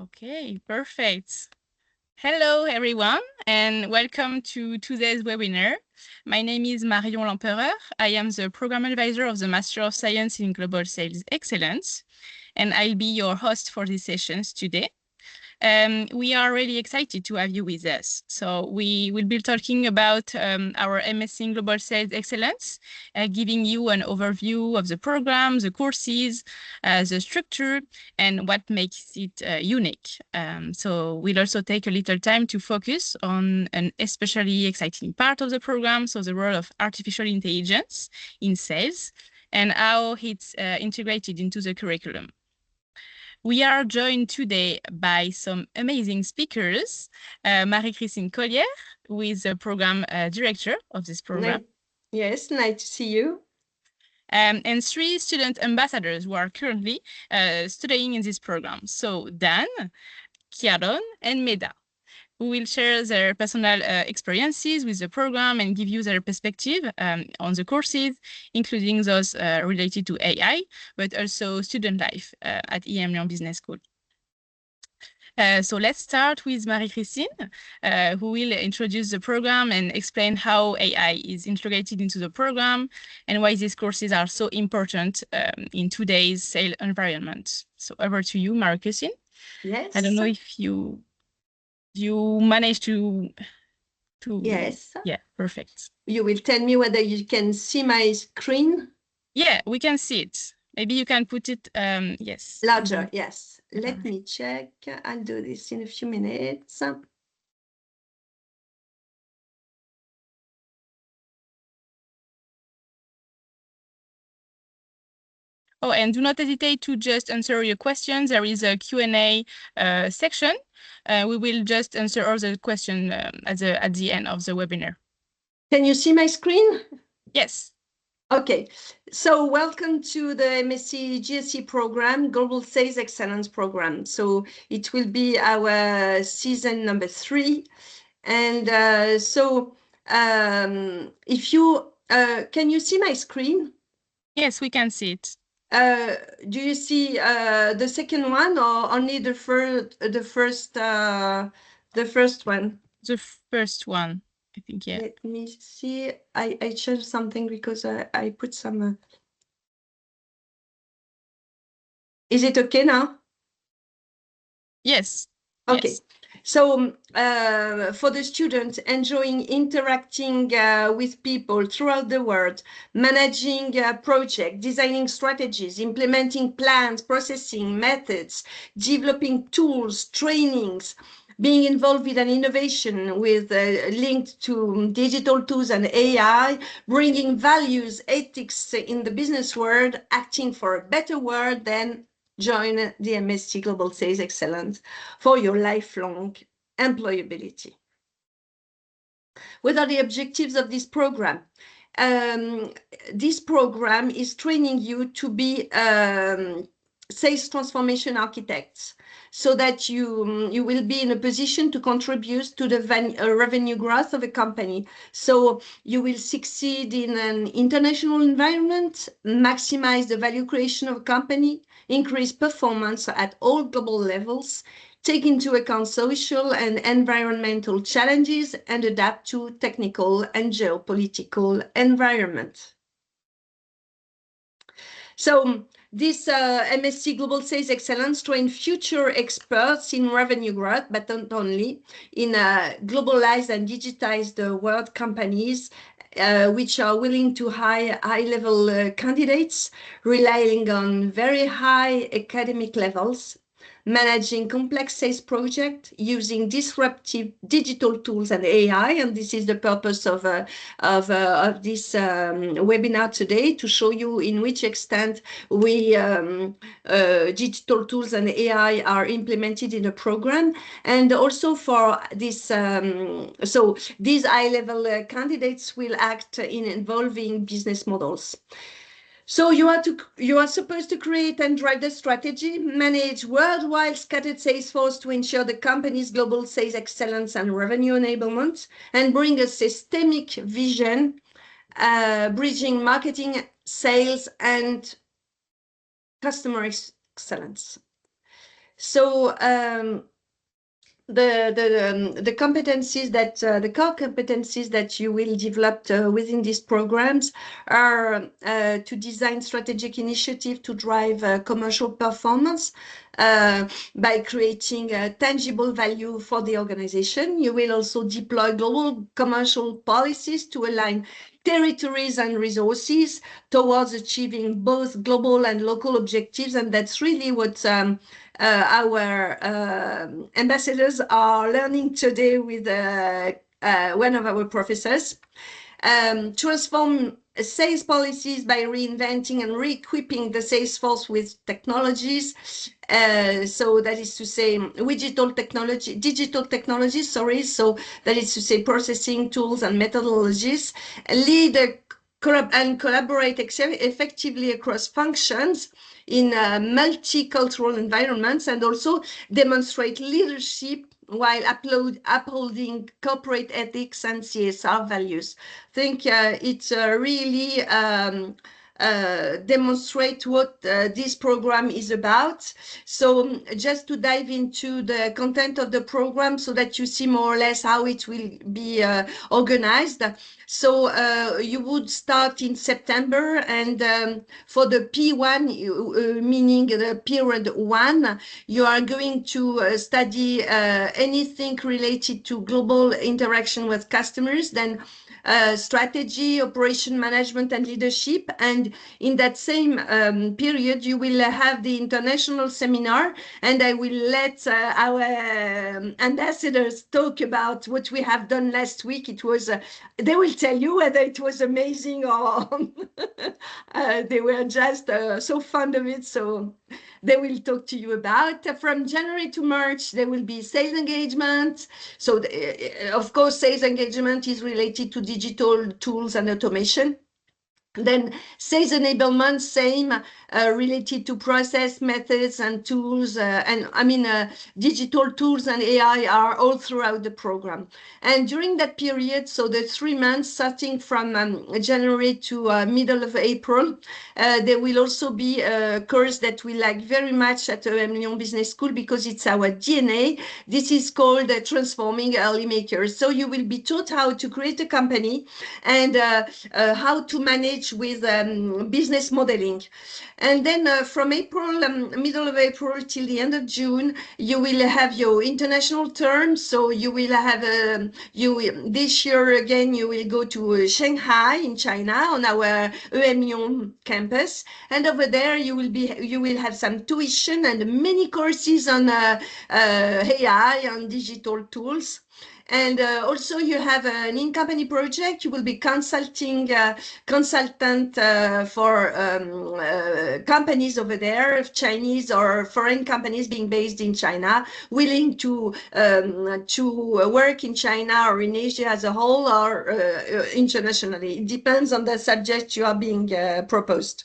Okay, perfect. Hello, everyone, and welcome to today's webinar. My name is Marion Lempereur. I am the Program Advisor of the Master of Science in Global Sales Excellence, and I'll be your host for these sessions today. We are really excited to have you with us. So we will be talking about our MSc in Global Sales Excellence, giving you an overview of the program, the courses, the structure, and what makes it unique. So we'll also take a little time to focus on an especially exciting part of the program, so the role of artificial intelligence in sales and how it's integrated into the curriculum. We are joined today by some amazing speakers. Marie-Christine Collier, who is the program director of this program. Yes, nice to see you. And 3 student ambassadors who are currently studying in this program. So Dan, Kiaron, and Meda, who will share their personal experiences with the program and give you their perspective on the courses, including those related to AI, but also student life at EMLYON Business School. So let's start with Marie-Christine, who will introduce the program and explain how AI is integrated into the program and why these courses are so important in today's sales environment. So over to you, Marie-Christine. Yes. I don't know if you managed to. Yes. Yeah, perfect. You will tell me whether you can see my screen. Yeah, we can see it. Maybe you can put it, yes. Larger, yes. Let me check. I'll do this in a few minutes. Oh, and do not hesitate to just answer your questions. There is a Q&A section. We will just answer all the questions at the end of the webinar. Can you see my screen? Yes. Okay, so welcome to the MSc GSE program, Global Sales Excellence program. So it will be our season number 3. And if you, can you see my screen? Yes, we can see it. Do you see the second one or only the first one? The first one, I think, yeah. Let me see. I changed something because I put some. Is it okay now? Yes. Okay. Yes. So for the students enjoying interacting with people throughout the world, managing projects, designing strategies, implementing plans, processing methods, developing tools, trainings, being involved with an innovation with linked to digital tools and AI, bringing values, ethics in the business world, acting for a better world, then join the MSc Global Sales Excellence for your lifelong employability. What are the objectives of this program? This program is training you to be sales transformation architects so that you will be in a position to contribute to the revenue growth of a company. So you will succeed in an international environment, maximize the value creation of a company, increase performance at all global levels, take into account social and environmental challenges, and adapt to technical and geopolitical environment. So this MSc Global Sales Excellence train future experts in revenue growth, but not only, in globalized and digitized world companies which are willing to hire high-level candidates, relying on very high academic levels, managing complex sales projects using disruptive digital tools and AI. And this is the purpose of this webinar today, to show you in which extent digital tools and AI are implemented in the program. And also for this, so these high-level candidates will act in involving business models. So you are supposed to create and drive the strategy, manage worldwide scattered sales force to ensure the company's global sales excellence and revenue enablement, and bring a systemic vision, bridging marketing, sales, and customer excellence. So the competencies that the core competencies that you will develop within these programs are to design strategic initiative to drive commercial performance by creating tangible value for the organization. You will also deploy global commercial policies to align territories and resources towards achieving both global and local objectives, and that's really what our ambassadors are learning today with one of our professors. Transform sales policies by reinventing and re-equipping the sales force with technologies. So that is to say, digital technologies, sorry. So that is to say, processing tools and methodologies. Lead and collaborate effectively across functions in multicultural environments, and also demonstrate leadership while upholding corporate ethics and CSR values. I think it's really demonstrate what this program is about. So just to dive into the content of the program so that you see more or less how it will be organized. So you would start in September, and for the P1, meaning the period 1, you are going to study anything related to global interaction with customers, then strategy, operation management, and leadership. And in that same period, you will have the international seminar, and I will let our ambassadors talk about what we have done last week. It was, they will tell you whether it was amazing or they were just so fond of it. So they will talk to you about. From January to March, there will be sales engagement. So, of course, sales engagement is related to digital tools and automation. Then sales enablement, same, related to process methods and tools, and I mean digital tools and AI are all throughout the program. And during that period, so the 3 months starting from January to middle of April, there will also be a course that we like very much at EMLYON Business School because it's our DNA. This is called Transforming Early Makers. So you will be taught how to create a company and how to manage with business modeling. And then from April, middle of April till the end of June, you will have your international terms. So you will have this year again, you will go to Shanghai in China on our EMLYON campus, and over there you will have some tuition and many courses on AI, on digital tools. And also you have an in-company project. You will be consultant for companies over there, Chinese or foreign companies being based in China, willing to work in China or in Asia as a whole, or internationally. It depends on the subject you are being proposed.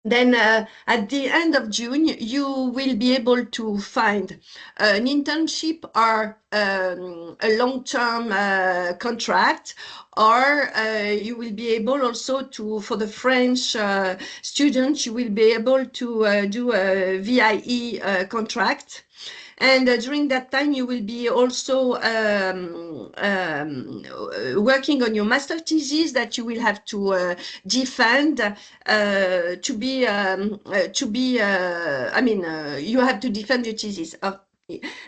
Then at the end of June, you will be able to find an internship or a long-term contract, or you will be able also to, for the French students, you will be able to do a VIE contract. And during that time, you will be also working on your master thesis that you will have to defend to be, I mean, you have to defend your thesis.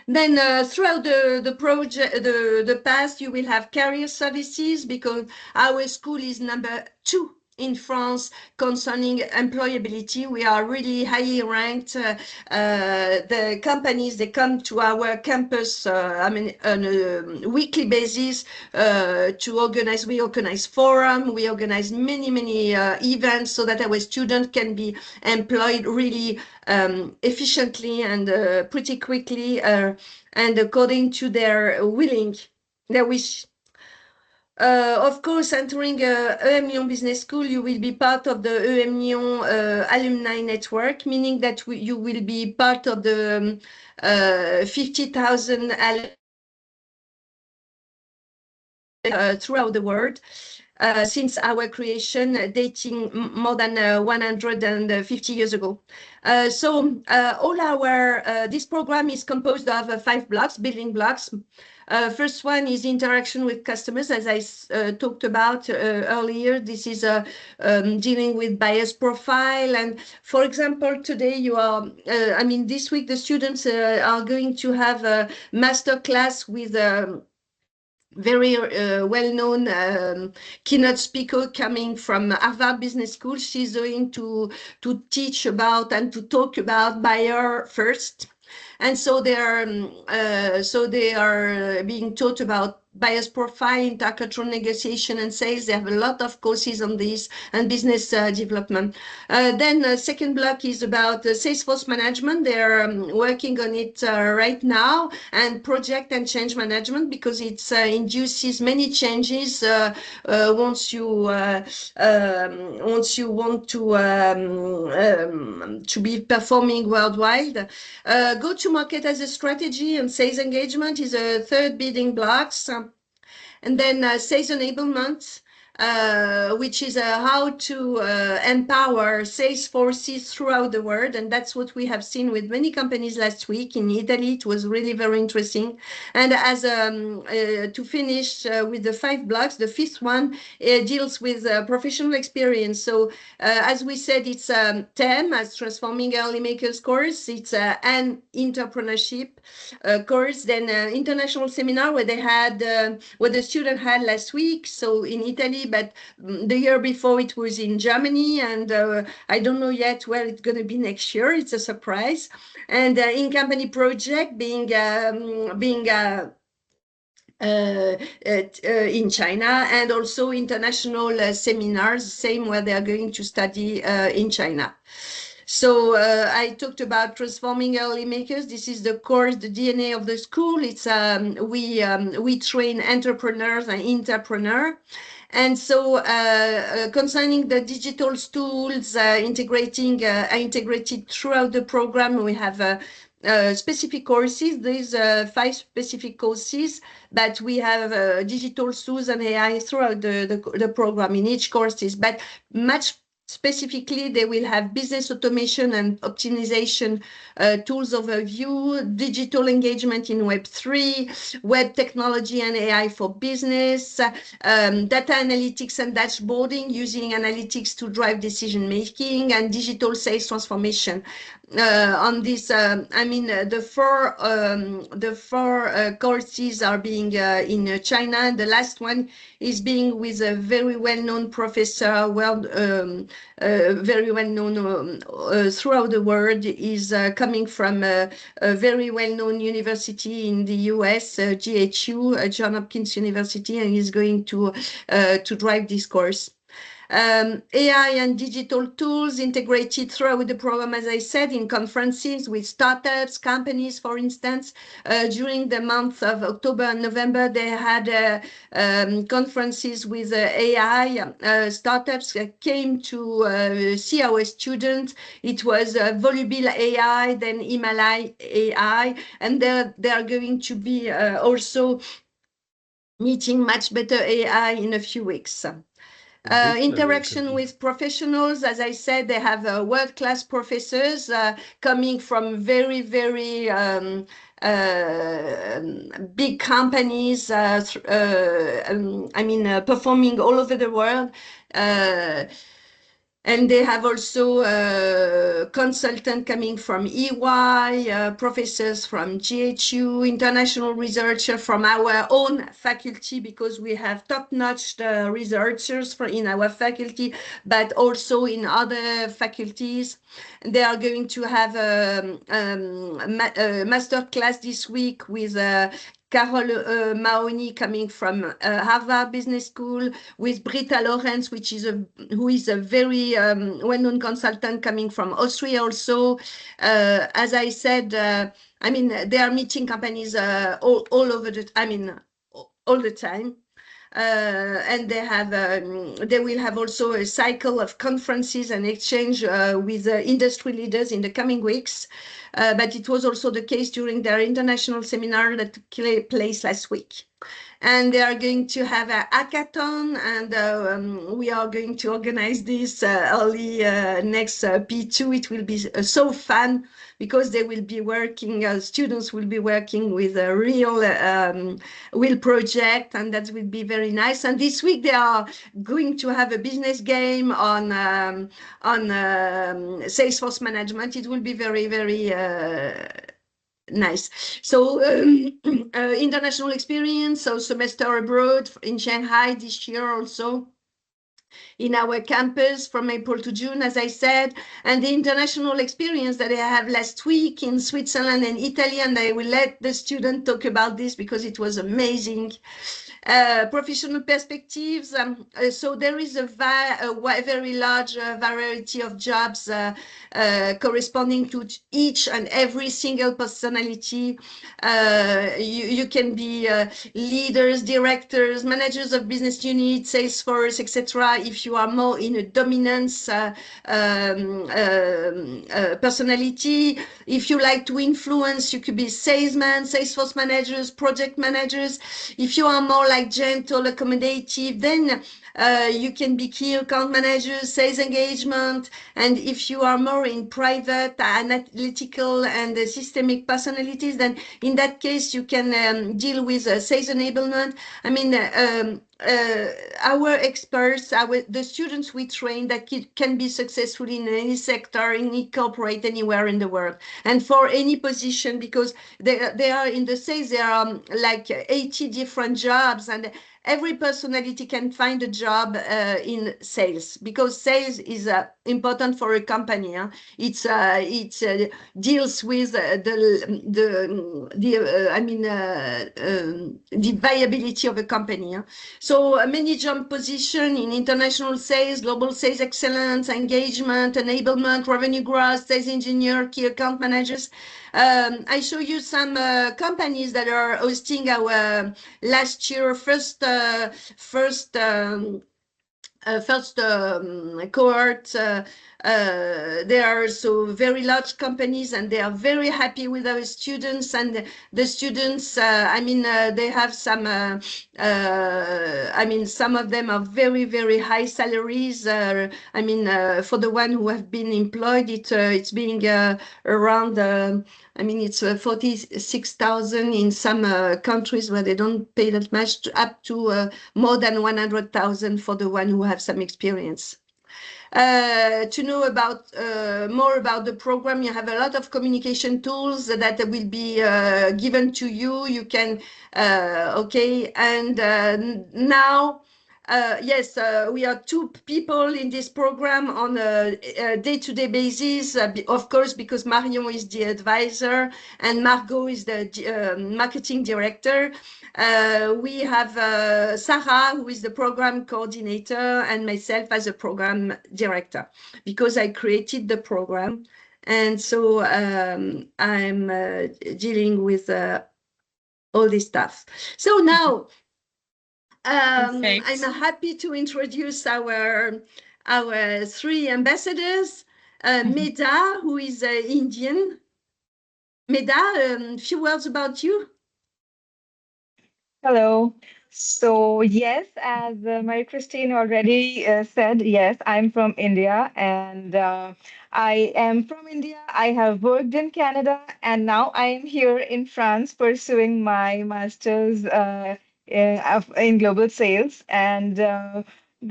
Then throughout the project, the past, you will have career services because our school is number 2 in France concerning employability. We are really highly ranked. The companies, they come to our campus, I mean, on a weekly basis to organize. We organize forum, we organize many events so that our students can be employed really efficiently and pretty quickly and according to their wish. Of course, entering EMLYON Business School, you will be part of the EMLYON alumni network, meaning that you will be part of the 50,000 alumni throughout the world. since our creation, dating more than 150 years ago. This program is composed of 5 blocks, building blocks. First one is interaction with customers, as I talked about earlier. This is dealing with buyer's profile. And for example, today this week, the students are going to have a master class with very well-known keynote speaker coming from Harvard Business School. She's going to teach about and to talk about buyer first. And so they are being taught about buyer's profile, intercultural negotiation and sales. They have a lot of courses on this, and business development. Then the second block is about Salesforce management. They're working on it right now, and project and change management, because it induces many changes once you want to be performing worldwide. Go to market as a strategy, and sales engagement is a third building blocks. And then sales enablement, which is how to empower sales forces throughout the world. And that's what we have seen with many companies last week in Italy. It was really very interesting. And as to finish with the 5 blocks, the fifth one deals with professional experience. So as we said, it's TEM, as Transforming Early Makers course. It's an entrepreneurship course. Then international seminar where they had where the student had last week, so in Italy, but the year before it was in Germany, and I don't know yet where it's going to be next year. It's a surprise. And in-company project being in China, and also international seminars, same where they are going to study in China. So I talked about Transforming Early Makers. This is the course, the DNA of the school. It's we train entrepreneurs and entrepreneurs. And so concerning the digital tools integrated throughout the program, we have specific courses. There's 5 specific courses, but we have digital tools and AI throughout the program in each courses. But much specifically, they will have business automation and optimization tools overview, digital engagement in Web3, web technology and AI for business, data analytics and dashboarding using analytics to drive decision making, and digital sales transformation. On this, the four courses are being in China. The last one is being with a very well-known professor, very well-known throughout the world. Is coming from a very well-known university in the US, GHU, John Hopkins University, and is going to drive this course. AI and digital tools integrated throughout the program, as I said, in conferences with startups, companies, for instance. During the month of October and November, they had conferences with AI startups that came to see our students. It was Volubile AI, then EMLYON AI, and they are going to be also meeting Much Better AI in a few weeks. Interaction with professionals, as I said, they have world-class professors coming from very, very big companies, performing all over the world. And they have also consultants coming from EY, professors from GHU, international researchers from our own faculty, because we have top-notch researchers in our faculty, but also in other faculties. They are going to have a master class this week with Carol Mahoney coming from Harvard Business School, with Britta Lorenz, who is a very well-known consultant coming from Austria also. As I said, they are meeting companies all over all the time. And they will have also a cycle of conferences and exchange with industry leaders in the coming weeks. But it was also the case during their international seminar that took place last week. and they are going to have a hackathon, and we are going to organize this early next P2. It will be so fun because they will be working, students will be working with a real project, and that will be very nice. And this week they are going to have a business game on Salesforce management. It will be very, very nice. So international experience, so semester abroad in Shanghai this year also, in our campus from April to June, as I said, and the international experience that I have last week in Switzerland and Italy, and I will let the student talk about this because it was amazing. Professional perspectives. So there is a very large variety of jobs corresponding to each and every single personality. You can be leaders, directors, managers of business units, sales force, etc. If you are more in a dominance personality, if you like to influence, you could be salesmen, Salesforce managers, project managers. If you are more like gentle, accommodative, then you can be key account managers, sales engagement. And if you are more in private, analytical, and systemic personalities, then in that case, you can deal with sales enablement. I mean, our experts, the students we train that can be successful in any sector, in any corporate, anywhere in the world, and for any position, because they are in the sales, there are like 80 different jobs, and every personality can find a job in sales, because sales is important for a company. Huh? It deals with the viability of a company. Huh? So many job position in international sales, global sales excellence, engagement, enablement, revenue growth, sales engineer, key account managers. I show you some companies that are hosting our last year first cohort. They are so very large companies, and they are very happy with our students. And the students, they have some. Some of them are very, very high salaries. For the one who have been employed, it's being around. It's 46,000 in some countries where they don't pay that much, up to more than 100,000 for the one who have some experience. To know about more about the program, you have a lot of communication tools that will be given to you. You can, now, yes, we are two people in this program on a day-to-day basis, of course, because Marion is the advisor and Margot is the marketing director. We have Sarah, who is the program coordinator, and myself as a program director, because I created the program. And so I'm dealing with all this stuff. So now I'm happy to introduce our three ambassadors. Meda, who is Indian. Meda, a few words about you. Hello. So, yes, as Marie-Christine already said, yes, I'm from India, and I am from India. I have worked in Canada, and now I am here in France pursuing my master's in global sales. And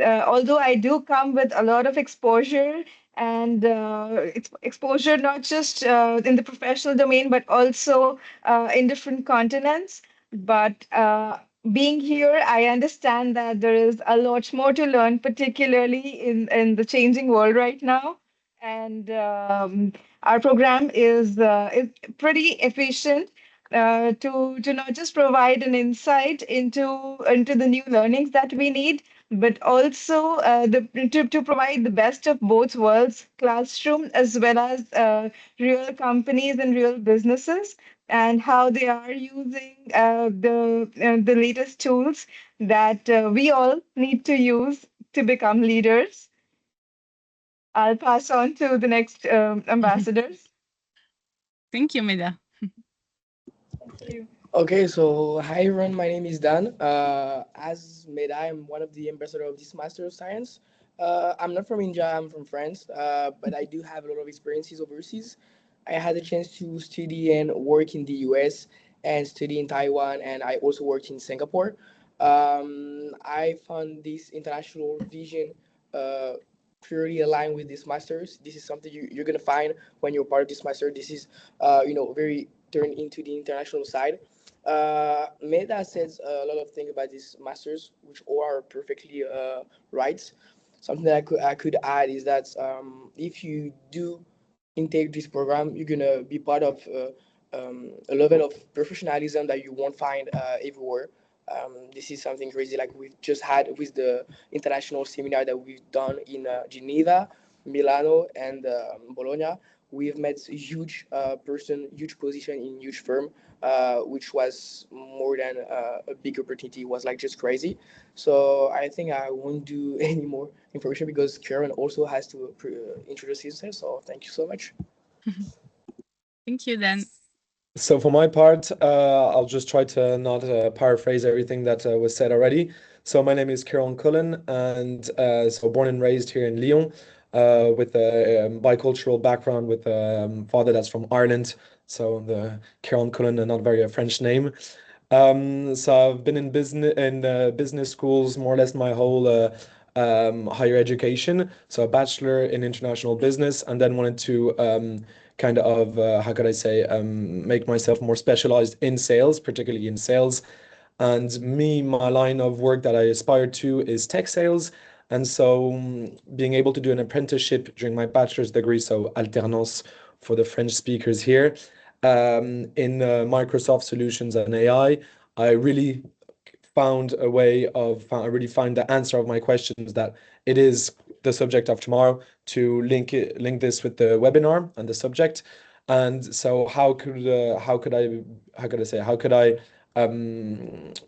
although I do come with a lot of exposure, and exposure not just in the professional domain, but also in different continents. But being here, I understand that there is a lot more to learn, particularly in the changing world right now. And our program is pretty efficient to not just provide an insight into the new learnings that we need, but also to provide the best of both worlds, classroom as well as real companies and real businesses, and how they are using the latest tools that we all need to use to become leaders. I'll pass on to the next ambassadors. Thank you, Meda. Thank you. Okay, so hi everyone, my name is Dan. As made, I am one of the ambassador of this Master of Science. I'm not from India, I'm from France, but I do have a lot of experiences overseas. I had a chance to study and work in the US and study in Taiwan, and I also worked in Singapore. I found this international vision uh, purely aligned with this masters. This is something you're gonna find when you're part of this master. This is, very turned into the international side. Meda says a lot of things about these masters, which all are perfectly right. Something that I could add is that if you do intake this program, you're gonna be part of a level of professionalism that you won't find everywhere. This is something crazy, like we've just had with the international seminar that we've done in Geneva, Milano, and Bologna. We've met huge huge position in huge firm, which was more than a big opportunity. It was like just crazy. So I think I won't do any more information because Karen also has to introduce himself. So thank you so much. Thank you, Dan. So for my part, I'll just try to not paraphrase everything that was said already. So my name is Kieran Cullen, and so born and raised here in Lyon, with a bicultural background, with a father that's from Ireland. So the Kieran Cullen, a not very a French name. So I've been in business schools more or less my whole higher education. So a bachelor in international business, and then wanted to kind of how could I say make myself more specialized in sales, particularly in sales. And me, my line of work that I aspire to is tech sales. And so being able to do an apprenticeship during my bachelor's degree, so alternance for the French speakers here, in Microsoft solutions and AI, I really found a way of I really find the answer of my questions that it is the subject of tomorrow to link this with the webinar and the subject. And so how could I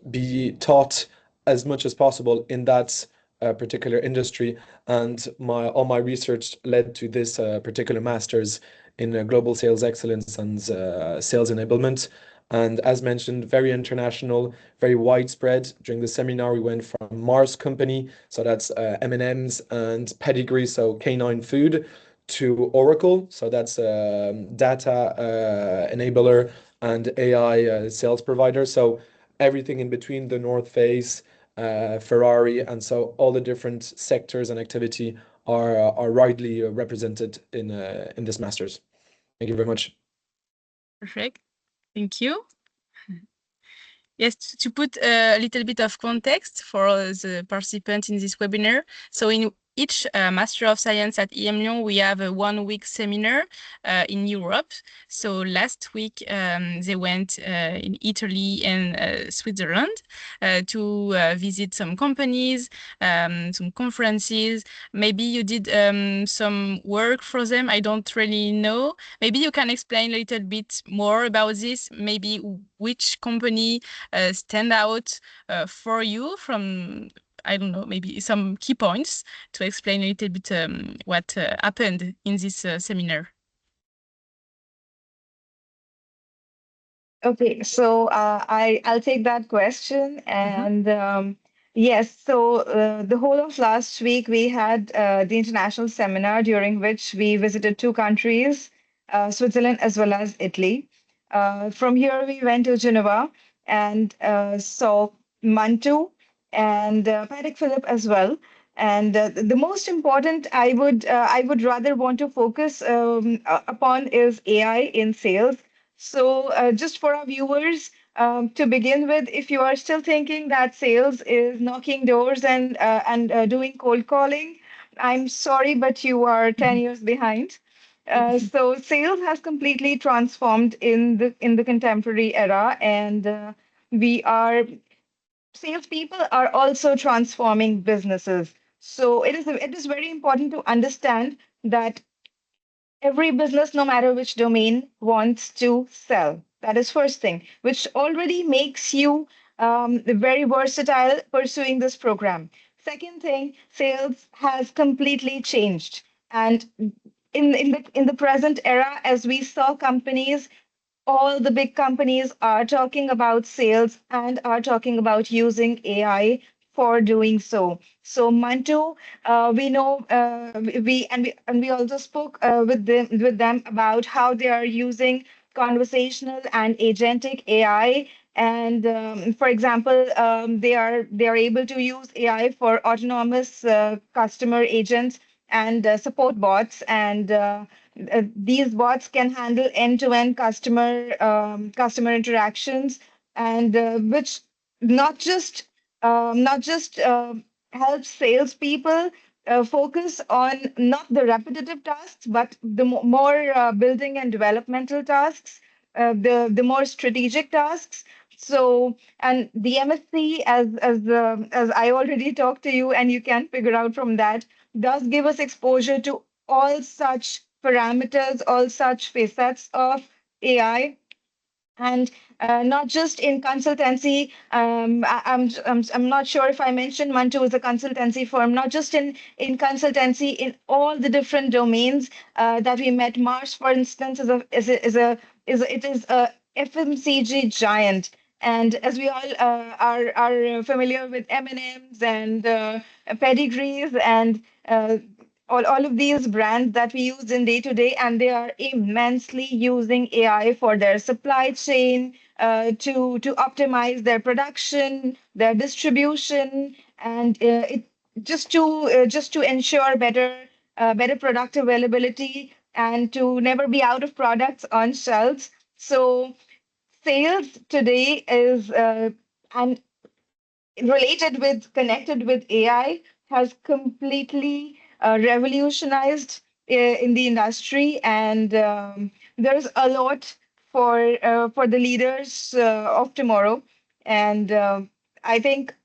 be taught as much as possible in that particular industry, and my all my research led to this particular master's in global sales excellence and sales enablement. And as mentioned, very international, very widespread. During the seminar, we went from Mars Company, so that's M&Ms and Pedigree, so canine food, to Oracle, so that's data enabler and AI sales provider. So everything in between, the North Face, Ferrari, and so all the different sectors and activity are rightly represented in this masters. Thank you very much. Perfect. Thank you. Yes, to put a little bit of context for the participants in this webinar. So in each Master of Science at EMLYON, we have a 1 week seminar in Europe. So last week, they went in Italy and Switzerland to visit some companies, some conferences. Maybe you did some work for them. I don't really know. Maybe you can explain a little bit more about this. Maybe which company stand out for you from, I don't know, maybe some key points to explain a little bit what happened in this seminar. Okay, so I'll take that question. And yes, so the whole of last week we had the international seminar during which we visited two countries, Switzerland as well as Italy. From here we went to Geneva and saw Mantu and Patek Philippe as well. And the most important I would rather want to focus upon is AI in sales. So, just for our viewers, to begin with, if you are still thinking that sales is knocking doors and doing cold calling, I'm sorry, but you are 10 years behind. So, sales has completely transformed in the contemporary era, and we are salespeople are also transforming businesses. So, it is very important to understand that every business, no matter which domain, wants to sell. That is first thing, which already makes you very versatile pursuing this program. Second thing, sales has completely changed, and in the present era, as we saw companies all the big companies are talking about sales and are talking about using AI for doing so. So Mantu, we know we also spoke with them about how they are using conversational and agentic AI. And for example, they are able to use AI for autonomous customer agents and support bots, and these bots can handle end-to-end customer interactions, and which not just helps salespeople focus on not the repetitive tasks, but the more building and developmental tasks, the more strategic tasks. So, and the MSc, as I already talked to you, and you can figure out from that, does give us exposure to all such parameters, all such facets of AI, and not just in consultancy. I'm not sure if I mentioned Mantu is a consultancy firm. Not just in consultancy, in all the different domains that we met. Mars, for instance, it is a FMCG giant. And as we all are familiar with M&Ms and pedigrees and all of these brands that we use in day to day, and they are immensely using AI for their supply chain, to optimize their production, their distribution, and it just to ensure better product availability and to never be out of products on shelves. So sales today is and connected with AI has completely revolutionized in the industry, and there's a lot for the leaders of tomorrow. And I think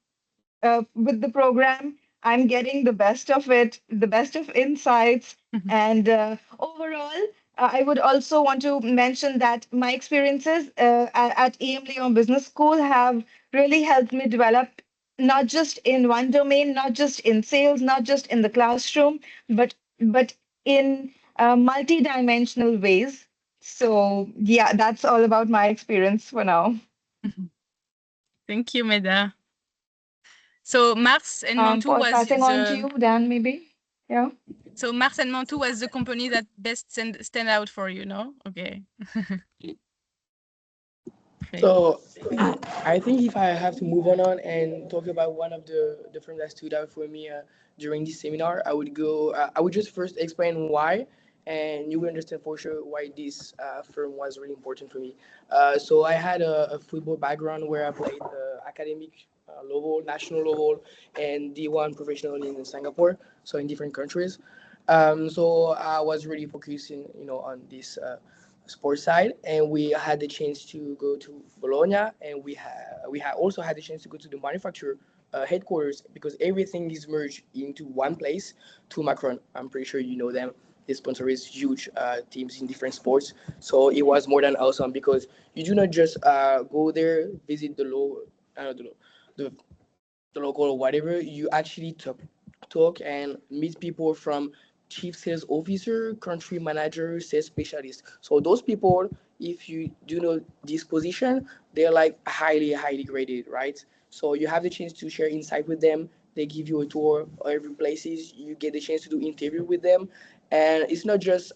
with the program, I'm getting the best of it, the best of insights. Mhm. And overall, I would also want to mention that my experiences at EMLYON Business School have really helped me develop not just in one domain, not just in sales, not just in the classroom, but in multi-dimensional ways. So yeah, that's all about my experience for now. Mhm. Thank you, Meda. So Mars and Mantou was Passing on to the you, Dan, maybe. Yeah. so Mars and Mantou was the company that best stand out for you, no? Okay. Great. So I think if I have to move on and talk about one of the firms that stood out for me during this seminar, I would go. I would just first explain why, and you will understand for sure why this firm was really important for me. So I had a football background where I played academic level, national level, and D1 professionally in Singapore, so in different countries. So I was really focusing, on this sports side, and we had the chance to go to Bologna, and we had also had the chance to go to the manufacturer headquarters, because everything is merged into one place. To Macron, I'm pretty sure you know them. They sponsor is huge teams in different sports, so it was more than awesome, because you do not just go there, visit the, the local or whatever. You actually talk and meet people from chief sales officer, country manager, sales specialist. So those people, if you do know this position, they're like highly graded, right? So you have the chance to share insight with them. They give you a tour of every places. You get the chance to do interview with them, and it's not just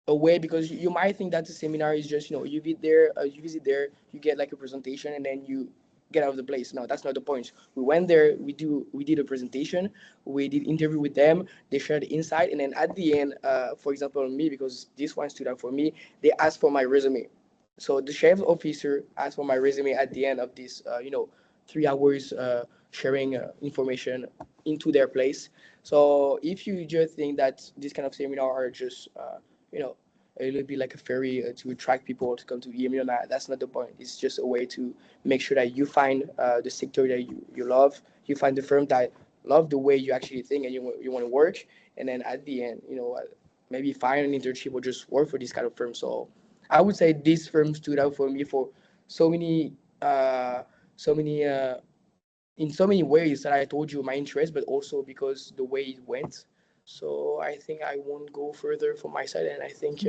away, because you might think that the seminar is just, you visit there, you get like a presentation, and then you get out of the place. No, that's not the point. We went there, we did a presentation, we did interview with them, they shared the insight, and then at the end, for example, me, because this one stood out for me, they asked for my resume. So the chef officer asked for my resume at the end of this 3 hours sharing information into their place. So if you just think that this kind of seminar are just you know a little bit like a ferry to attract people to come to EMLYON, that's not the point. It's just a way to make sure that you find the sector that you love, you find the firm that love the way you actually think, and you want to work, and then at the end, maybe find an internship or just work for this kind of firm. So I would say this firm stood out for me for so many uh, so many in so many ways that I told you my interest, but also because the way it went. So I think I won't go further from my side, and I think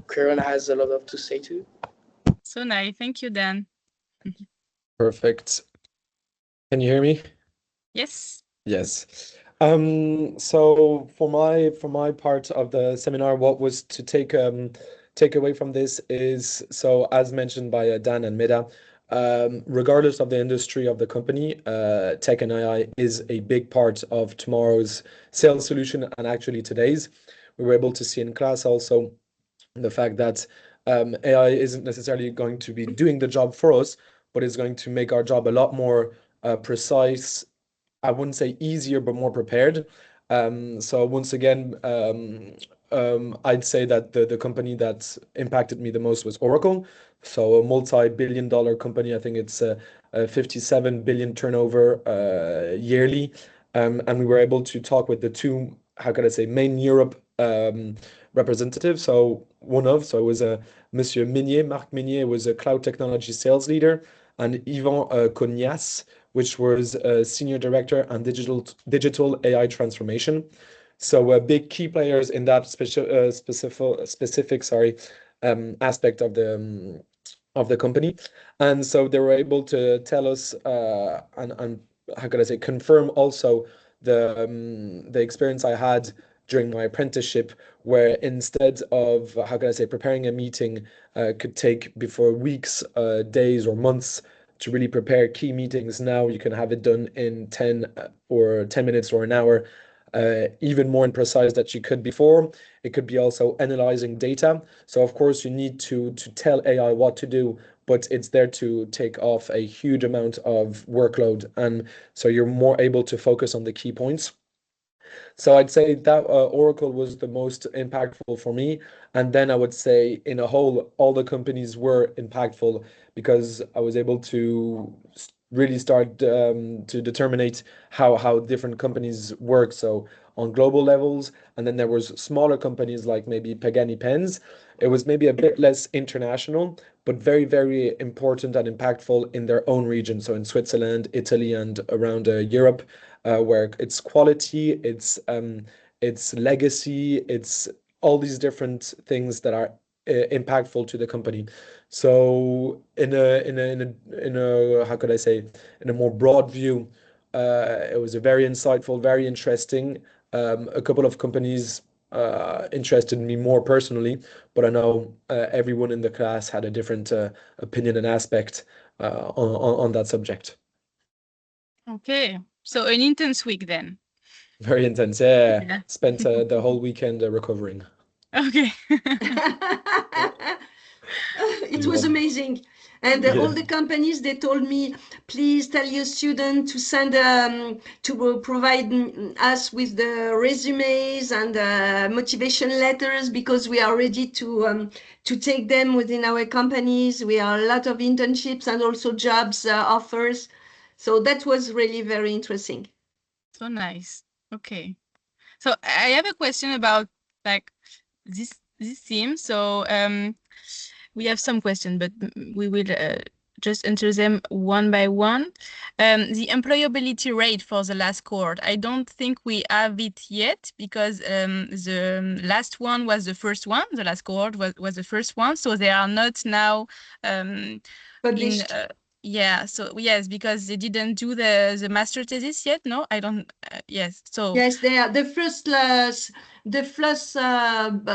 Karen has a lot to say too. So nice. Thank you, Dan. Perfect. Can you hear me? Yes. Yes. So for my part of the seminar, what was to take away from this is, so as mentioned by Dan and Meda, regardless of the industry of the company, tech and AI is a big part of tomorrow's sales solution and actually today's. We were able to see in class also the fact that AI isn't necessarily going to be doing the job for us, but is going to make our job a lot more precise. I wouldn't say easier, but more prepared. So once again, I'd say that the company that impacted me the most was Oracle. So a multi-billion dollar company. I think it's a 57 billion turnover yearly. And we were able to talk with the two, how could I say, main Europe representatives. So it was Monsieur Minier, Marc Minier was a cloud technology sales leader, and Yvan Cognas, which was a senior director on digital AI transformation. So big key players in that specific aspect of the company. And so they were able to tell us and how could I say, confirm also the experience I had during my apprenticeship, where instead of, how can I say, preparing a meeting could take before weeks, days, or months to really prepare key meetings. Now you can have it done in 10 minutes or an hour, even more imprecise that you could before. It could be also analyzing data. So of course you need to tell AI what to do, but it's there to take off a huge amount of workload, and so you're more able to focus on the key points. So I'd say that Oracle was the most impactful for me. And then I would say, in a whole, all the companies were impactful because I was able to really start to determinate how different companies work. So on global levels, and then there was smaller companies like maybe Pagani Pens. It was maybe a bit less international, but very, very important and impactful in their own region. So in Switzerland, Italy, and around Europe, where it's quality, it's legacy, it's all these different things that are impactful to the company. So in a how could I say, in a more broad view, it was a very insightful, very interesting. A couple of companies interested me more personally, but I know everyone in the class had a different opinion and aspect on that subject. Okay. So an intense week then. Very intense. Yeah. Yeah. Spent the whole weekend recovering. Okay. It was Yeah. amazing. And all Yeah. the companies, they told me, please tell your student to send, to provide us with the resumes and motivation letters, because we are ready to take them within our companies. We are a lot of internships and also jobs offers. So that was really very interesting. So nice. Okay. So I have a question about like this theme. So we have some questions, but we will just answer them one by one. The employability rate for the last cohort, I don't think we have it yet, because the last one was the first one. The last cohort was the first one, so they are not now in. Published. Yeah, so yes, because they didn't do the master thesis yet. No, I don't. Yes, so Yes, they are the first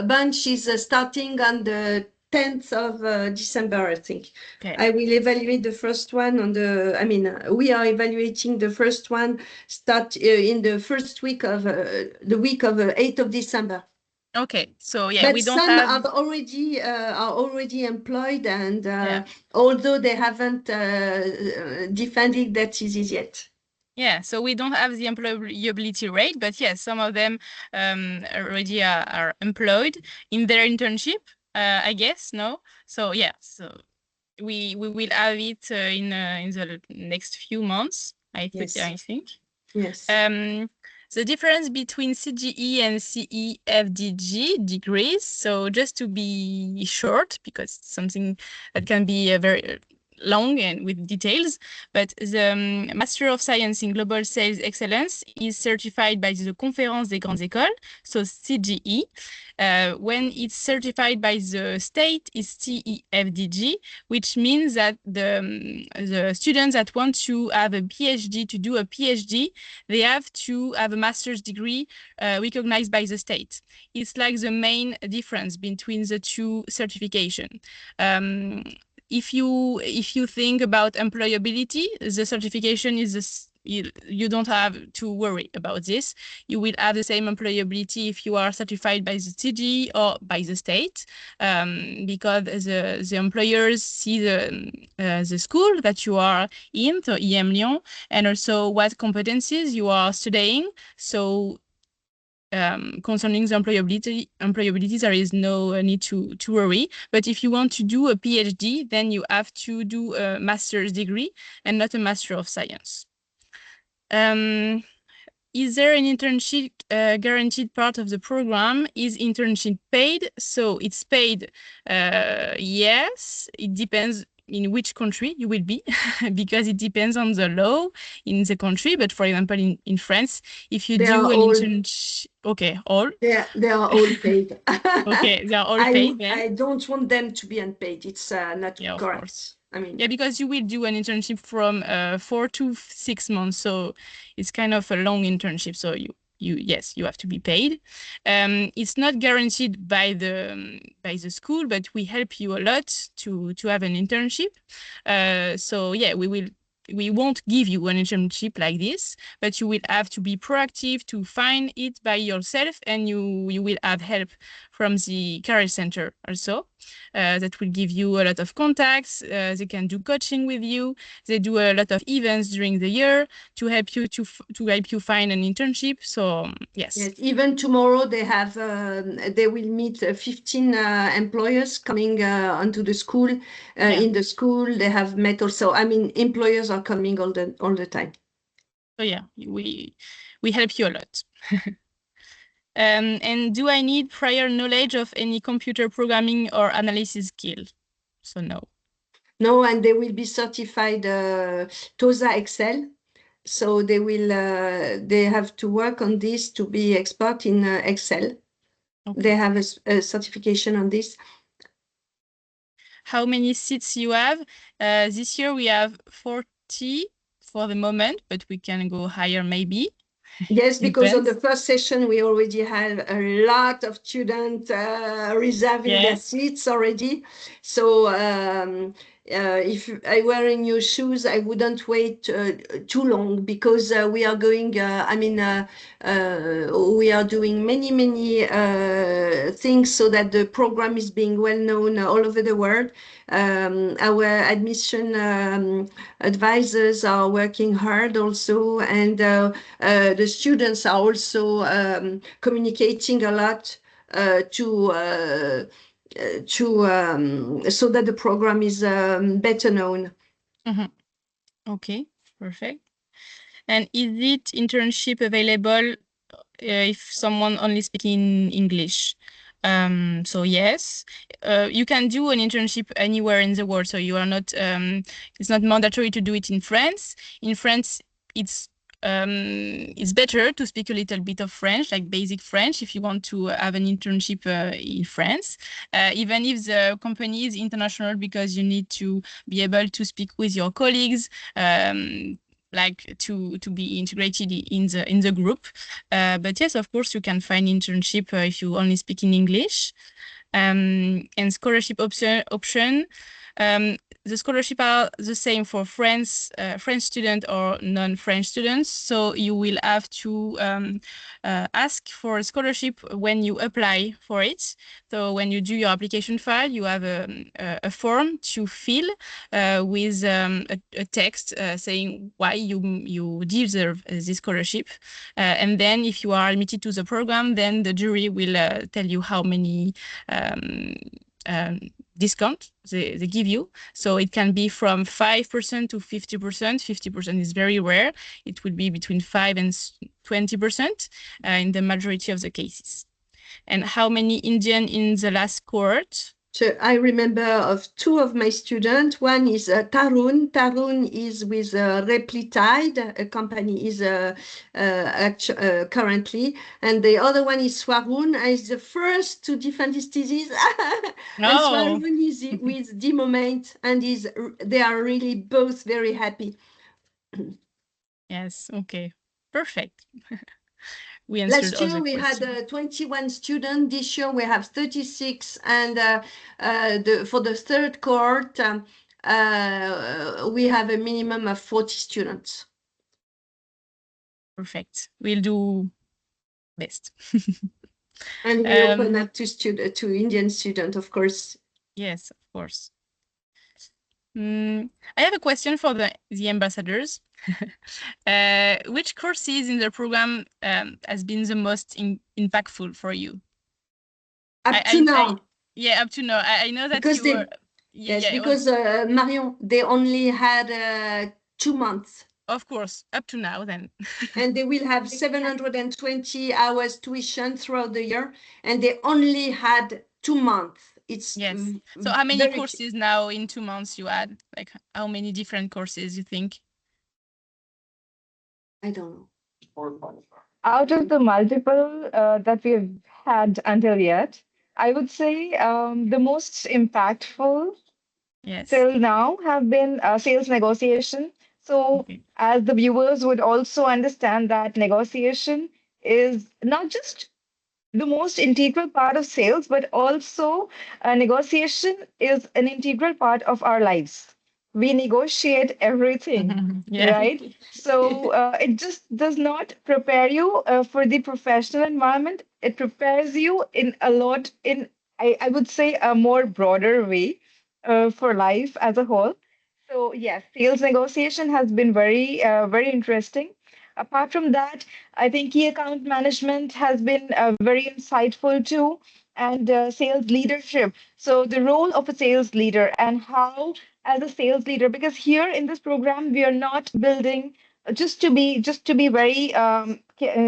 bunch is starting on the 10th of December, I think. okay. I will evaluate the first one we are evaluating the first one start in the first week of the week of 8th of December. Okay, so yeah, But we don't some have. are already employed, and Yeah. although they haven't defended that thesis yet. Yeah, so we don't have the employability rate, but yes, some of them already are employed in their internship, I guess, no? So yeah, so we will have it in the next few months, I Yes. think. Yes. The difference between CGE and CEFDG degrees. So just to be short, because it's something that can be very long and with details, but the Master of Science in Global Sales Excellence is certified by the Conférence des Grandes Écoles, so CGE. When it's certified by the state, is TEFDG, which means that the students that want to have a PhD, to do a PhD, they have to have a master's degree recognized by the state. It's like the main difference between the two certifications. If you think about employability, the certification is this, you don't have to worry about this. You will have the same employability if you are certified by the CG or by the state, because the employers see the school that you are in, so EMLYON, and also what competencies you are studying. So concerning the employability, there is no need to worry. But if you want to do a PhD, then you have to do a master's degree and not a Master of Science. Is there an internship guaranteed part of the program? Is internship paid? So it's paid, yes, it depends in which country you will be, because it depends on the law in the country. But for example, in France, if you do an internship, okay, all? They are all paid. Okay, they are all paid then? I don't want them to be unpaid. It's not Yeah, of correct. course. I mean, yeah, because you will do an internship from 4 to 6 months, so it's kind of a long internship. So yes, you have to be paid. It's not guaranteed by the school, but we help you a lot to have an internship. So yeah, we won't give you an internship like this, but you will have to be proactive to find it by yourself, and you will have help from the career center also. That will give you a lot of contacts. They can do coaching with you. They do a lot of events during the year to help you help you find an internship. So yes. Yes, even tomorrow they have they will meet 15 employers coming onto the school. In the school they have met also. I mean, employers are coming all the time. So yeah, we help you a lot. And do I need prior knowledge of any computer programming or analysis skill? So no. No, and they will be certified TOSA Excel. So they will they have to work on this to be expert in Excel. Okay. They have a certification on this. How many seats you have? This year we have 40 for the moment, but we can go higher maybe. Yes, because on the first session, we already had a lot of students reserving their seats already. So if I were in your shoes, I wouldn't wait too long, because we are going, we are doing many things so that the program is being well known all over the world. Our admission advisors are working hard also, and the students are also communicating a lot so that the program is better known. Mm-hmm. Okay, perfect. And is it internship available if someone only speaking English? So yes, you can do an internship anywhere in the world. So you are not, it's not mandatory to do it in France. In France, it's better to speak a little bit of French, like basic French, if you want to have an internship in France, even if the company is international, because you need to be able to speak with your colleagues, like to be integrated in the group. But yes, of course, you can find internship if you only speak in English. And scholarship option. The scholarship are the same for French student or non-French students. So you will have to ask for a scholarship when you apply for it. So when you do your application file, you have a form to fill with a text saying why you deserve this scholarship. And then if you are admitted to the program, then the jury will tell you how many discount they give you. So it can be from 5% to 50%. 50% is very rare. It would be between 5 and 20% in the majority of the cases. And how many Indian in the last cohort? I remember of two of my students. One is Tarun. Tarun is with Replitide, a company is currently, and the other one is Swaroon. Is the first to defend his thesis, and Oh, Swaroon is with the moment, and they are really both very happy. yes. Okay. Perfect. We answered Last all year the we had questions. 21 students. This year we have 36, and for the third cohort, we have a minimum of 40 students. Perfect. We'll do best. And we open up to Indian students, of course. Yes, of course. I have a question for the ambassadors. Which courses in the program has been the most impactful for you? Up to now. Yeah, up to now. I know that because you were. Yes, Yeah, because Marion, they only had 2 months. Of course, up to now then. And they will have 720 hours tuition throughout the year, and they only had 2 months. It's yes. So how many very courses now in 2 months you had? Like how many different courses you think? I don't know. Out of the multiple that we've had until yet, I would say the most impactful Yes. till now have been sales negotiation. So, Okay. as the viewers would also understand that negotiation is not just the most integral part of sales, but also negotiation is an integral part of our lives. We negotiate everything, Yeah. right? So it just does not prepare you for the professional environment. It prepares you in a lot, I would say, a more broader way for life as a whole. So yes, sales negotiation has been very interesting. Apart from that, I think key account management has been very insightful too, and sales leadership. So the role of a sales leader and how, as a sales leader, because here in this program we are not building just to be very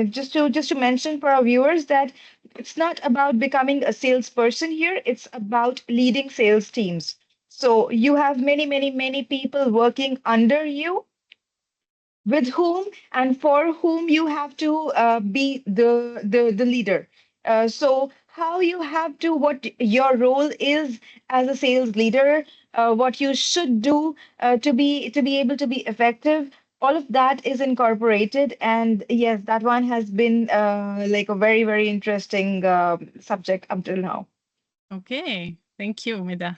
just to mention for our viewers that it's not about becoming a salesperson here. It's about leading sales teams. So you have many people working under you with whom and for whom you have to be the leader. So how you have to what your role is as a sales leader, what you should do to be able to be effective. All of that is incorporated, and yes, that one has been like a very interesting subject up till now. Okay. Thank you, Meda.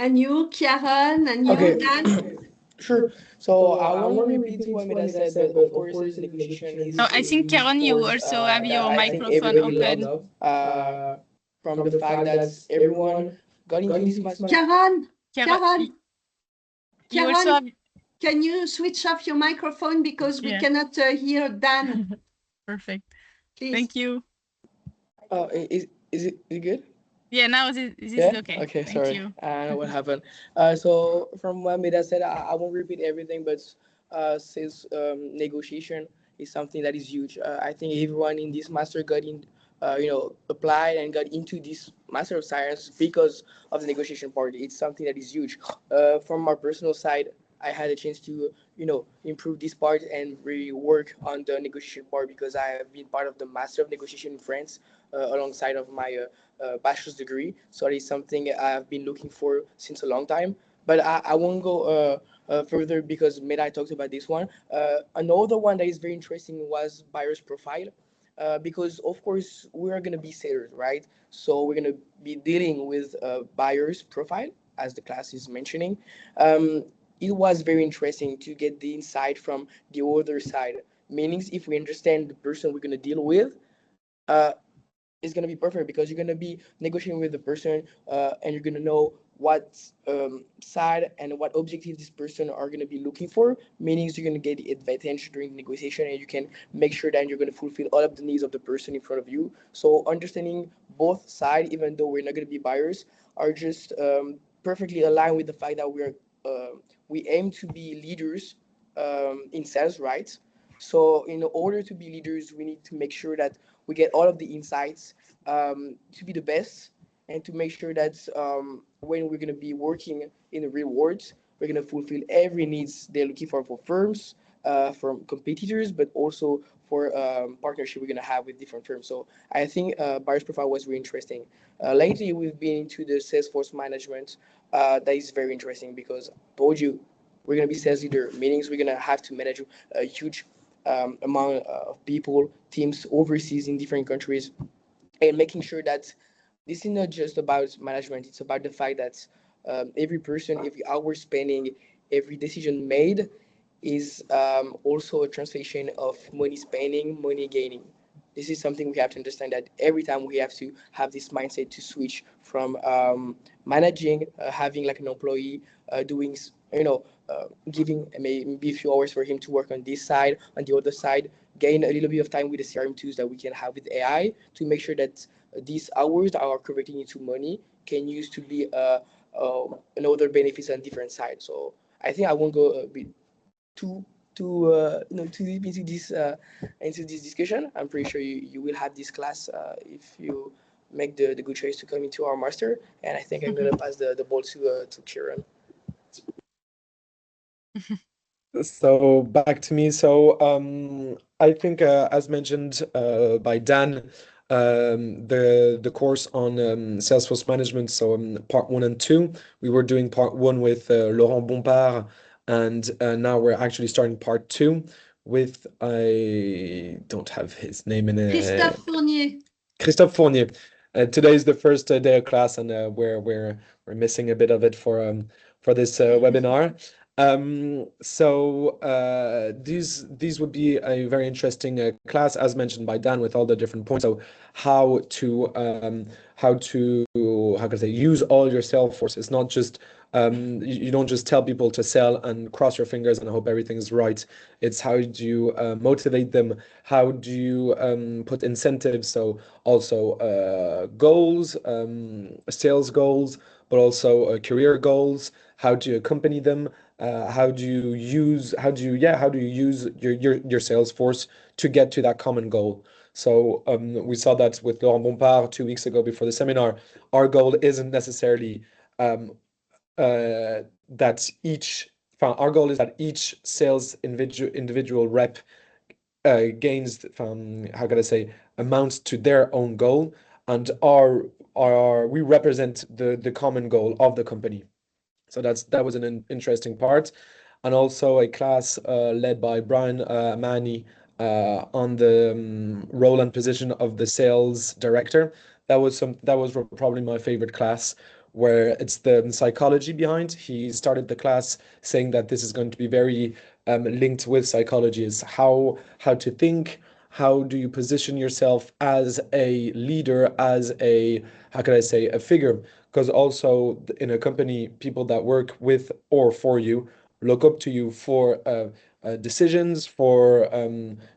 And you, Kieran, and you, Okay, Dan? sure. So I won't repeat what Mida said, but of course, sales negotiation is Oh, I a think huge Karen, you course also have that your I think microphone everybody open. loves. Uh, from the fact that everyone got into this master. Kieran, Karen, you also have. Kieran, can you switch off your microphone because we Yeah. cannot hear Dan, Perfect. please? Thank you. Is it good? Yeah, now this is Yeah. okay. Okay. Thank Sorry. you. I don't know what happened. So from what Mida said, I won't repeat everything, but sales negotiation is something that is huge. I think everyone in this master got in, applied and got into this master of science because of the negotiation part. It's something that is huge. From our personal side, I had a chance to, improve this part and really work on the negotiation part because I have been part of the master of negotiation in France alongside of my bachelor's degree. So it is something I've been looking for since a long time. But I won't go further because Meda talked about this one. Another one that is very interesting was buyer's profile. Because of course we are gonna be sellers, right? So we're gonna be dealing with buyer's profile, as the class is mentioning. Um, it was very interesting to get the insight from the other side. Meaning, if we understand the person we're gonna deal with, uh, is going to be perfect because you're going to be negotiating with the person and you're going to know what side and what objective this person are going to be looking for, meaning you're going to get the advantage during the negotiation and you can make sure that you're going to fulfill all of the needs of the person in front of you. So understanding both sides, even though we're not going to be buyers, are just perfectly aligned with the fact that we aim to be leaders in sales, right? So in order to be leaders, we need to make sure that we get all of the insights to be the best and to make sure that when we're going to be working in the real world, we're going to fulfill every needs they're looking for firms, from competitors, but also for partnership we're going to have with different firms. So I think buyer's profile was really interesting. Lately, we've been into the Salesforce management. That is very interesting because I told you we're going to be sales leader, meanings we're going to have to manage a huge amount of people, teams overseas in different countries, and making sure that this is not just about management. It's about the fact that every person, every hour spending, every decision made is also a translation of money spending, money gaining. This is something we have to understand, that every time we have to have this mindset to switch from managing, having like an employee doing, giving maybe a few hours for him to work on this side, on the other side, gain a little bit of time with the CRM tools that we can have with AI to make sure that these hours that are converting into money can use to be another benefits on different sides. So I think I won't go a bit too too deep into this discussion. I'm pretty sure you will have this class if you make the good choice to come into our master. And I think I'm gonna pass the ball to Kieran. So back to me. So I think, as mentioned by Dan, the course on Salesforce management. So part one and two, we were doing part one with Laurent Bompard, and now we're actually starting part two with, I don't have his name in Christophe Fournier. Christophe Fournier. Today is the first day of class, and we're missing a bit of it for this webinar. So these would be a very interesting class, as mentioned by Dan, with all the different points. So how to how can I say, use all your Salesforce. It's not just you don't just tell people to sell and cross your fingers and hope everything's right. It's how do you motivate them? How do you put incentives? So also goals, sales goals, but also career goals. How do you accompany them? How do you use your Salesforce to get to that common goal? So we saw that with Laurent Bompard 2 weeks ago before the seminar. Our goal isn't necessarily um, that each our goal is that each sales individual rep gains from, how can I say, amounts to their own goal, and we represent the common goal of the company. So that was an interesting part, and also a class led by Brian Manny on the role and position of the sales director. That was probably my favorite class, where it's the psychology behind. He started the class saying that this is going to be very linked with psychology, is how to think, how do you position yourself as a leader, as a, how can I say, a figure, because also in a company, people that work with or for you look up to you for decisions, for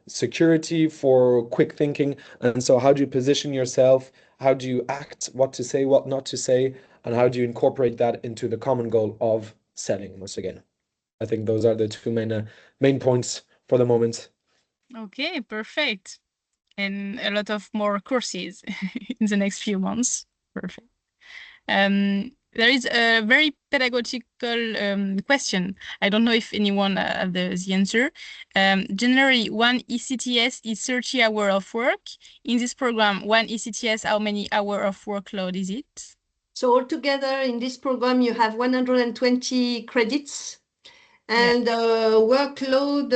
security, for quick thinking. And so how do you position yourself? How do you act? What to say, what not to say? And how do you incorporate that into the common goal of selling? Once again, I think those are the two main points for the moment. Okay, perfect. And a lot of more courses in the next few months. Perfect. There is a very pedagogical question. I don't know if anyone has the answer. Generally, one ECTS is 30 hours of work. In this program, one ECTS, how many hours of workload is it? So altogether in this program, you have 120 credits. And workload,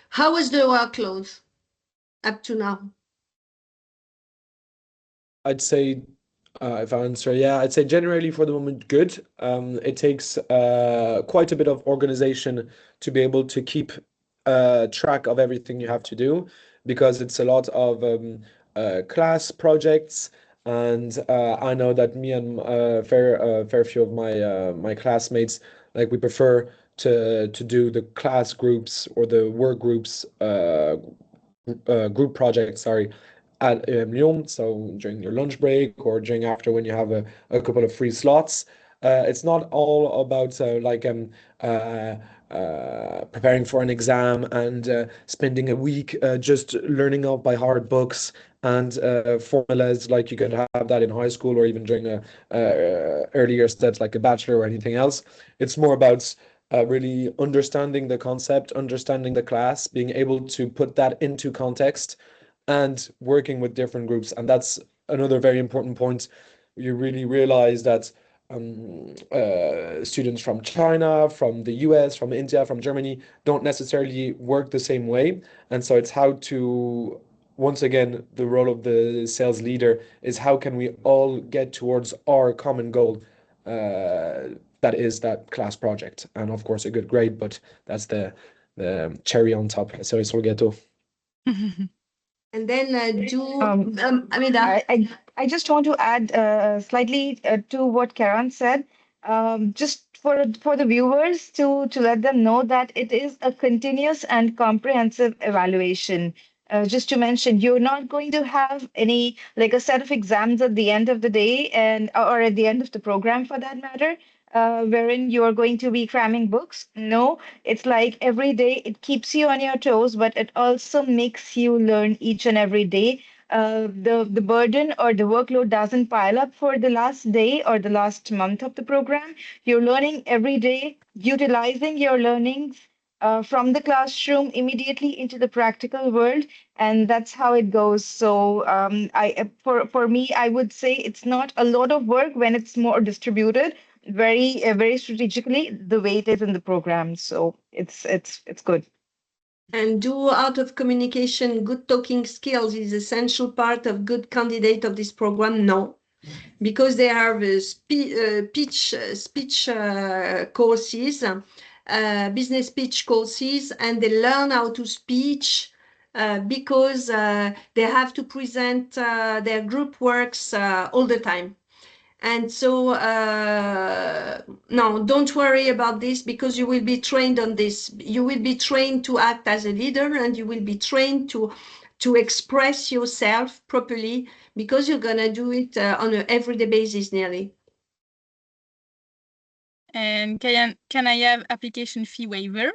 how was the workload up to now? I'd say, if I answer, yeah, I'd say generally for the moment, good. It takes quite a bit of organization to be able to keep track of everything you have to do, because it's a lot of class projects. And I know that me and fair few of my classmates, like, we prefer to do the class groups or the work groups group project, sorry, at EMLYON, so during your lunch break or during after, when you have a couple of free slots. It's not all about preparing for an exam and spending a week just learning off by heart books and formulas like you could have that in high school or even during a earlier steps like a bachelor or anything else. It's more about really understanding the concept, understanding the class, being able to put that into context, and working with different groups. And that's another very important point. You really realize that students from China, from the US, from India, from Germany don't necessarily work the same way. And so it's how to, once again, the role of the sales leader is how can we all get towards our common goal, that is that class project. And of course, a good grade, but that's the cherry on top. So it's ghetto. And then Amida. I just want to add slightly to what Karan said, just for the viewers to let them know that it is a continuous and comprehensive evaluation. Just to mention, you're not going to have any like a set of exams at the end of the day and or at the end of the program for that matter, wherein you are going to be cramming books. No, it's like every day it keeps you on your toes, but it also makes you learn each and every day. The burden or the workload doesn't pile up for the last day or the last month of the program. You're learning every day, utilizing your learnings from the classroom immediately into the practical world, and that's how it goes. So, for me, I would say it's not a lot of work when it's more distributed, very strategically, the way it is in the program. So it's good. And do art of communication, good talking skills is essential part of good candidate of this program? No, because they have speech courses, business speech courses, and they learn how to speech because they have to present their group works all the time. And so, no, don't worry about this because you will be trained on this. You will be trained to act as a leader and you will be trained to express yourself properly because you're going to do it on an everyday basis nearly. And can I have application fee waiver?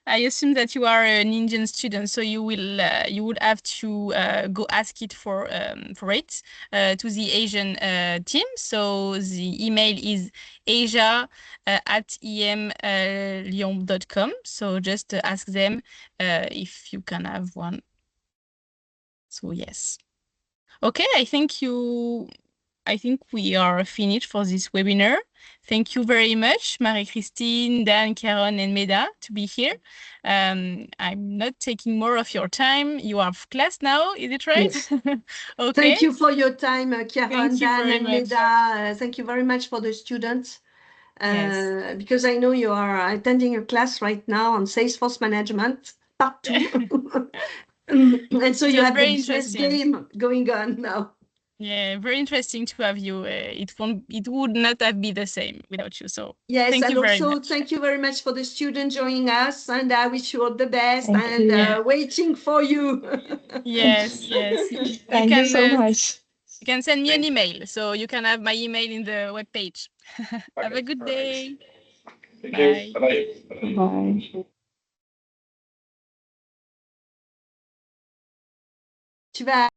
I assume that you are an Indian student, so you would have to go ask it for it to the Asian team. So the email is asia at emlyon.com. So just ask them if you can have one. So yes. Okay, I think we are finished for this webinar. Thank you very much, Marie-Christine, Dan, Karen, and Meda to be here. I'm not taking more of your time. You have class now, is it right? Yes. Okay. Thank you for your time, Karen, Thank you Dan, very and much. Meda. Thank you very much for the students. Yes. Because I know you are attending a class right now on Salesforce Management, part 2. And so It you was have the very business interesting. game going on now. Yeah, very interesting to have you. It would not have been the same without you. So Yes, thank and you very also much. thank you very much for the student joining us, and I wish you all the best Thank and you. Yeah. waiting for you. Yes, yes. Thank you so much. You can send me an email, so you can have my email in the webpage. Have a good day. Bye. Bye. Tu vas